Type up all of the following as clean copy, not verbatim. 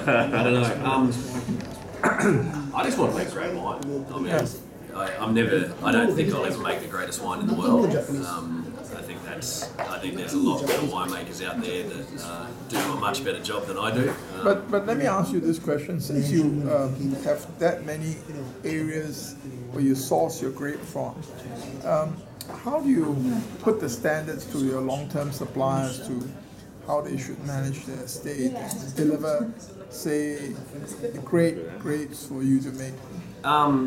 I don't know. I just want to make great wine. I mean, I don't think I'll ever make the greatest wine in the world. I think there's a lot better winemakers out there that do a much better job than I do. But let me ask you this question: since you have that many areas where you source your grape from, how do you put the standards to your long-term suppliers to how they should manage their estate and deliver, say, great grapes for you to make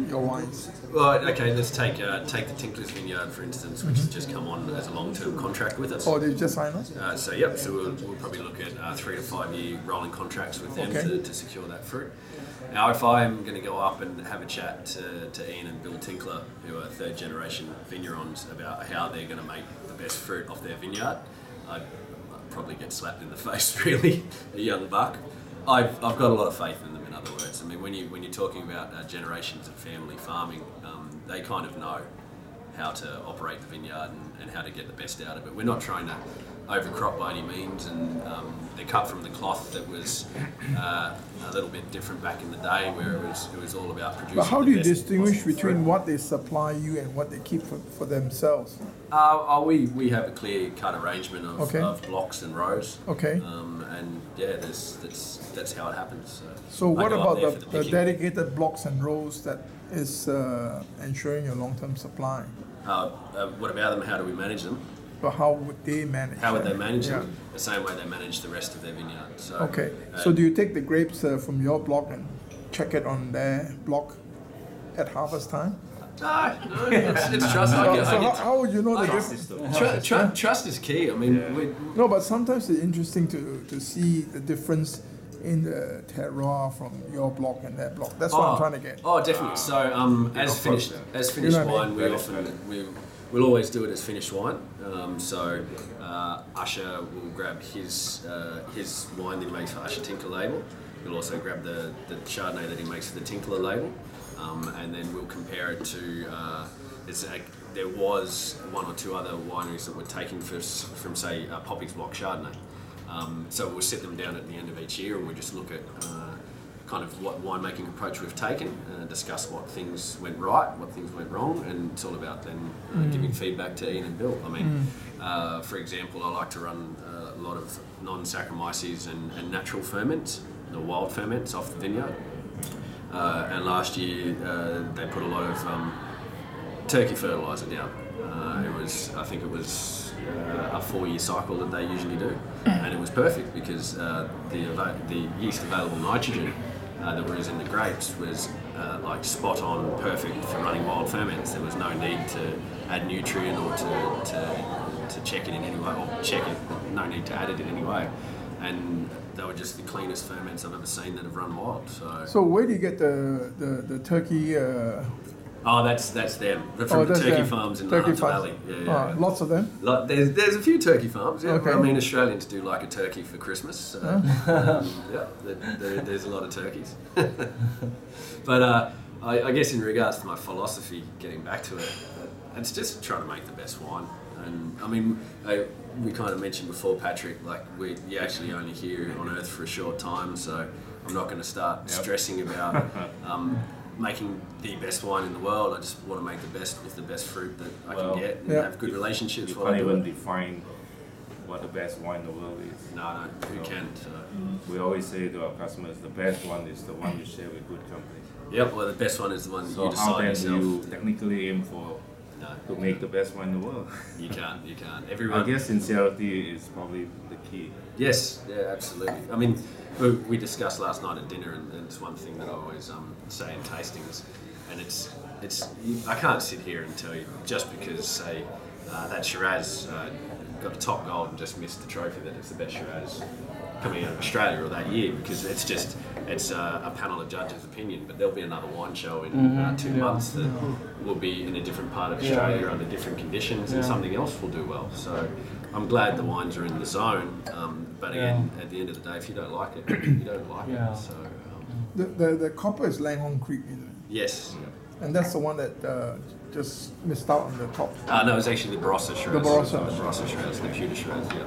your wines? Well, okay, let's take the Tinkler's Vineyard, for instance, which has just come on as a long-term contract with us. Oh, they just signed us? So we'll probably look at 3 to 5 year rolling contracts with them to secure that fruit. Now, if I'm going to go up and have a chat to Ian and Bill Tinkler, who are third-generation vignerons, about how they're going to make the best fruit off their vineyard, I'd probably get slapped in the face, really, a young buck. I've got a lot of faith in them, in other words. I mean, when you're talking about generations of family farming, they kind of know how to operate the vineyard and how to get the best out of it. We're not trying to overcrop by any means, and they're cut from the cloth that was a little bit different back in the day, where it was all about producing. But how do you best distinguish possible between fruit. what they supply you and what they keep for themselves? We have a clear cut arrangement of blocks and rows. Okay. And yeah, that's how it happens. So I what go up about there for the picking. dedicated blocks and rows that is ensuring your long-term supply? What about them? How do we manage them? But how would they manage? How would they manage Yeah. them? The same way they manage the rest of their vineyard. So, Okay. So do you take the grapes from your block and check it on their block at harvest time? No, it's trust. How would you know the difference? Trust is key. I mean, No, but sometimes it's interesting to see the difference in the terroir from your block and that block. That's what I'm trying to get. Oh, definitely. So, as finished You know what I wine, mean? we'll always do it as finished wine. Usher will grab his wine that he makes for Usher Tinkler label. He'll also grab the Chardonnay that he makes for the Tinkler label, and then we'll compare it to. There was 1 or 2 other wineries that were taking from say Poppy's Block Chardonnay. So we'll sit them down at the end of each year and we just look at kind of what winemaking approach we've taken, discuss what things went right, what things went wrong, and it's all about then giving feedback to Ian and Bill. I mean, for example, I like to run a lot of non-Saccharomyces and natural ferments, the wild ferments off the vineyard. And last year they put a lot of turkey fertiliser down. I think it was a 4-year cycle that they usually do, and it was perfect because the yeast available nitrogen that was in the grapes was like spot on, perfect for running wild ferments. There was no need to add nutrient or to check it in any way, or check it. No need to add it in any way, and they were just the cleanest ferments I've ever seen that have run wild. So where do you get the turkey? Oh, that's them. They're from the turkey them. farms in Turkey the Hunter farms. Valley. Yeah. Lots of them. There's a few turkey farms. Yeah. Okay. I mean, Australians do like a turkey for Christmas. So, there's a lot of turkeys. But I guess in regards to my philosophy, getting back to it, it's just trying to make the best wine. And I mean, we kind of mentioned before, Patrick, like you're actually only here on Earth for a short time, so I'm not going to start stressing about making the best wine in the world. I just want to make the best with the best fruit that I can get and have good relationships. You can't even define what the best wine in the world is. No, who can? So. We always say to our customers, the best one is the one you share with good company. Yep, well, the best one is the one that you So how decide then yourself. do you technically aim for to make the best wine in the world? You can't. Everyone. I guess sincerity is probably the key. Yes, yeah, absolutely. I mean, we discussed last night at dinner, and it's one thing that I always say in tastings, and it's I can't sit here and tell you just because, say, that Shiraz got a top gold and just missed the trophy that it's the best Shiraz coming out of Australia or that year, because it's a panel of judges' opinion. But there'll be another wine show in 2 months that will be in a different part of Australia under different conditions, and something else will do well. So I'm glad the wines are in the zone, but again, at the end of the day, if you don't like it, you don't like it. So The copper is Langhorne Creek, isn't it? yes. And that's the one that just missed out on the top. No, it's actually the Barossa Shiraz. The Barossa. The Barossa Shiraz, the pewter Shiraz, yeah.